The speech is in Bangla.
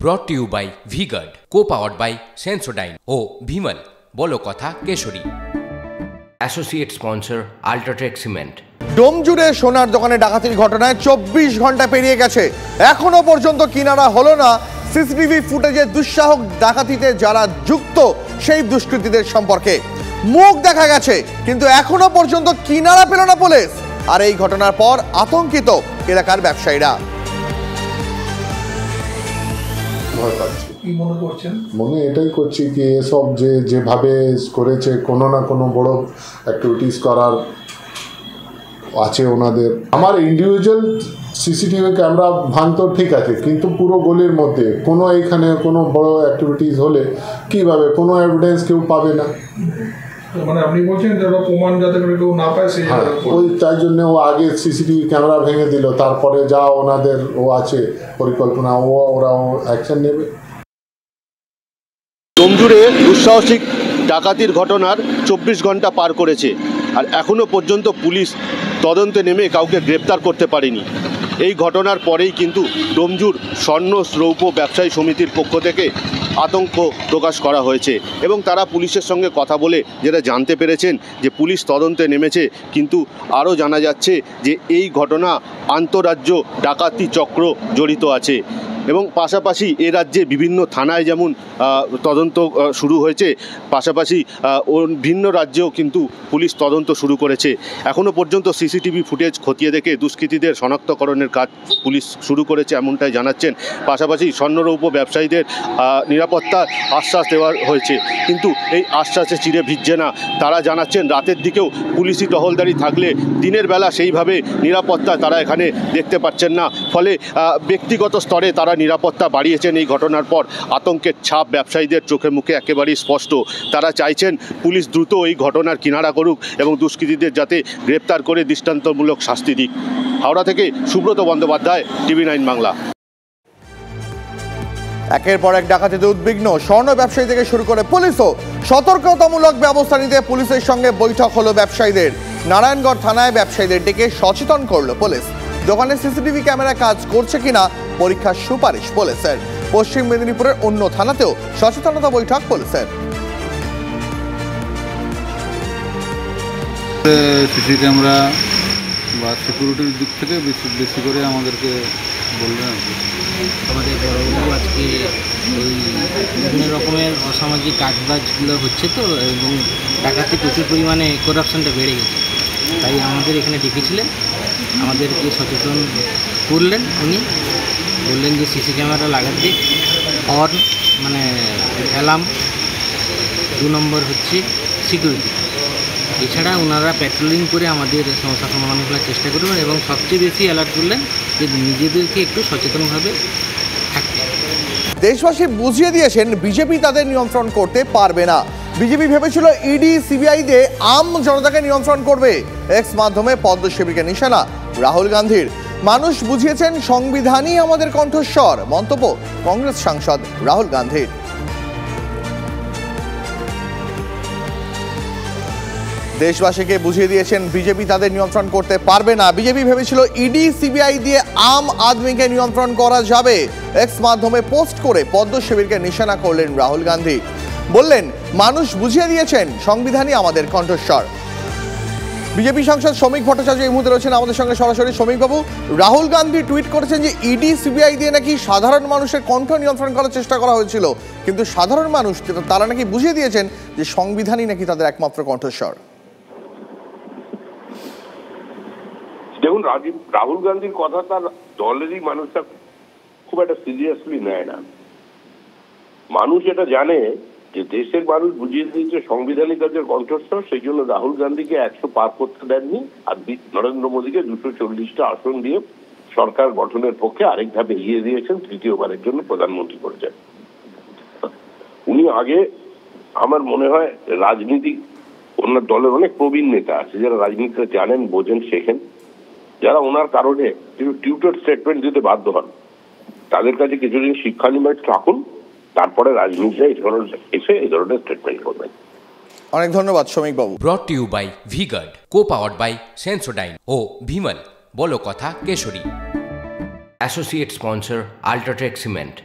ব্রট to you by V-Guard, co-powered by Sensodyne ও ভিমল বলো কথা Kesari. Associate sponsor UltraTech cement. ডোমজুড়ে সোনার দোকানে ডাকাতির ঘটনায় 24 ঘন্টা পেরিয়ে গেছে, এখনো পর্যন্ত কিনারা হলো না সিসিটিভি ফুটেজে দুঃসাহস ডাকাতিতে যারা যুক্ত সেই দুষ্কৃতীদের সম্পর্কে। মুখ দেখা গেছে কিন্তু এখনো পর্যন্ত কিনারা পেল না পুলিশ। আর এই ঘটনার পর আতঙ্কিত এলাকার ব্যবসায়ীরা। মনে এটাই করছি কি এসব যেভাবে করেছে কোনো না কোনো বড় অ্যাক্টিভিটিস করার আছে ওনাদের। আমার ইন্ডিভিজুয়াল সিসিটিভি ক্যামেরা ভাঙতো ঠিক আছে, কিন্তু পুরো গলির মধ্যে কোনো এইখানে কোনো বড় অ্যাক্টিভিটিস হলে কিভাবে কোনো এভিডেন্স কেউ পাবে না। মানে আপনি বলছেন যে প্রমাণ যাতে করে কেউ না পায় সেই ওই তাই জন্য ও আগে সিসিটিভি ক্যামেরা ভেঙে দিল, তারপরে যা ওনাদের আছে পরিকল্পনা ওরা অ্যাকশন নেবে। ডোমজুড়ে দুঃসাহসিক ডাকাতির ঘটনার 24 ঘন্টা পার করেছে, আর এখনও পর্যন্ত পুলিশ তদন্তে নেমে কাউকে গ্রেপ্তার করতে পারেনি। এই ঘটনার পরেই কিন্তু ডোমজুর স্বর্ণ রৌপ্য ব্যবসায়ী সমিতির পক্ষ থেকে আতঙ্ক প্রকাশ করা হয়েছে এবং তারা পুলিশের সঙ্গে কথা বলে যেটা জানতে পেরেছেন যে পুলিশ তদন্তে নেমেছে, কিন্তু আরও জানা যাচ্ছে যে এই ঘটনা আন্তঃরাজ্য ডাকাতি চক্র জড়িত আছে এবং পাশাপাশি এ রাজ্যে বিভিন্ন থানায় যেমন তদন্ত শুরু হয়েছে, পাশাপাশি ভিন্ন রাজ্যেও কিন্তু পুলিশ তদন্ত শুরু করেছে। এখনও পর্যন্ত সিসিটিভি ফুটেজ খতিয়ে দেখে দুষ্কৃতীদের শনাক্তকরণের কাজ পুলিশ শুরু করেছে এমনটাই জানাচ্ছেন। পাশাপাশি স্বর্ণরৌপ্য ব্যবসায়ীদের নিরাপত্তার আশ্বাস দেওয়া হয়েছে, কিন্তু এই আশ্বাসে চিরে ভিজছে না। তারা জানাচ্ছেন রাতের দিকেও পুলিশি টহলদারি থাকলে দিনের বেলা সেইভাবে নিরাপত্তা তারা এখানে দেখতে পাচ্ছেন না। ফলে ব্যক্তিগত স্তরে তারা নিরাপত্তা বাড়িয়েছেন। এই ঘটনার পর আতঙ্কের ছাপ ব্যবসায়ীদের চোখে মুখে একেবারেই স্পষ্ট। তারা চাইছেন পুলিশ দ্রুত এই ঘটনার কিনারা করুক এবং দুষ্কৃতীদের যাতে গ্রেপ্তার করে দৃষ্টান্তমূলক শাস্তি দিক। হাওড়া থেকে সুব্রত বন্দ্যোপাধ্যায়, TV9 বাংলা। একের পর এক ডাকাতিতে উদ্বিগ্ন স্বর্ণ ব্যবসায়ী থেকে শুরু করে পুলিশও। সতর্কতামূলক ব্যবস্থা নিতে পুলিশের সঙ্গে বৈঠক হলো ব্যবসায়ীদের। নারায়ণগড় থানায় ব্যবসায়ীদের ডেকে সচেতন করলো পুলিশ। দোকানে সিসিটিভি ক্যামেরা কাজ করছে কিনা পরীক্ষার সুপারিশ পুলিশের। পশ্চিম মেদিনীপুরের অন্য থানাতেও সচেতনতা বৈঠক পুলিশের। সিসি ক্যামেরা বা সিকিউরিটির দিক থেকে বেশি করে আমাদেরকে বললেন আর কি। আমাদের বড়বাবু আজকে ওই বিভিন্ন রকমের অসামাজিক কাজবাজগুলো হচ্ছে তো, এবং ডাকাতি প্রচুর পরিমাণে করাপশনটা বেড়ে গেছে, তাই আমাদের এখানে ডেকেছিলেন, আমাদেরকে সচেতন করলেন। উনি বললেন যে সিসি ক্যামেরা লাগাতে, হর্ন মানে অ্যালার্ম, 2 নম্বর হচ্ছে সিকিউরিটি। এছাড়া ওনারা প্যাট্রোলিং করে আমাদের সমস্যা সমাধান করার চেষ্টা করবেন এবং সবচেয়ে বেশি অ্যালার্ট করলেন যে নিজেদেরকে একটু সচেতনভাবে থাকতে। দেশবাসী বুঝিয়ে দিয়েছেন বিজেপি তাদের নিয়ন্ত্রণ করতে পারবে না। বিজেপি ভেবেছিল ইডি সিবিআই দিয়ে আম জনতাকে নিয়ন্ত্রণ করবে। এক্স মাধ্যমে পদ্মশিবিরকে নিশানা রাহুল গান্ধীর। মানুষ বুঝিয়েছেন সংবিধানই আমাদের কণ্ঠস্বর, মন্তব্য কংগ্রেস সাংসদ রাহুল গান্ধীর। দেশবাসীকে বুঝিয়ে দিয়েছেন বিজেপি তাদের নিয়ন্ত্রণ করতে পারবে না। বিজেপি ভেবেছিল ইডি সিবিআই দিয়ে আম আদমিকে নিয়ন্ত্রণ করা যাবে। এক্স মাধ্যমে পোস্ট করে পদ্ম শিবিরকে নিশানা করলেন রাহুল গান্ধী। বললেন মানুষ বুঝিয়ে দিয়েছেন সংবিধানই আমাদের কণ্ঠস্বর। বিজেপি সাংসদ শ্রমিক ভট্টাচার্য এই মুহূর্তে রয়েছেন আমাদের সঙ্গে সরাসরি। শ্রমিকবাবু, রাহুল গান্ধী টুইট করেছেন যে ইডি সিবিআই দিয়ে নাকি সাধারণ মানুষের কণ্ঠ নিয়ন্ত্রণ করার চেষ্টা করা হয়েছিল, কিন্তু সাধারণ মানুষ তারা নাকি বুঝিয়ে দিয়েছেন যে সংবিধানই নাকি তাদের একমাত্র কণ্ঠস্বর। দেখুন, রাহুল গান্ধীর কথা তার দলেরই মানুষটা খুব একটা সিরিয়াসলি নেয় না। মানুষ এটা জানে যে দেশের মানুষ বুঝিয়ে দিয়েছে সংবিধানিক তাদের কণ্ঠস্বর, সেই জন্য রাহুল গান্ধীকে 100 পার করতে দেননি, আর নরেন্দ্র মোদীকে 240টা আসন দিয়ে সরকার গঠনের পক্ষে আরেক ধাপে এগিয়ে দিয়েছেন, তৃতীয়বারের জন্য প্রধানমন্ত্রী করেছেন। উনি আগে, আমার মনে হয় রাজনীতি, ওনার দলের অনেক প্রবীণ নেতা আছে যারা রাজনীতিটা জানেন, বোঝেন, শেখেন, যারা ওনার কারণে টিউটর স্টেটমেন্ট দিতে বাধ্য হন। তাদের কাছে কিছুদিন শিক্ষা নিবাস থাকুন, তারপরে রাজনীতিতে এসে এই ধরনের স্টেটমেন্ট করবেন। অনেক ধন্যবাদ শ্রমিক বাবু। Brought to you by V-Guard, co-powered by Sensodyne ও ভিমল বলো কথা Kesari. Associate sponsor UltraTech cement.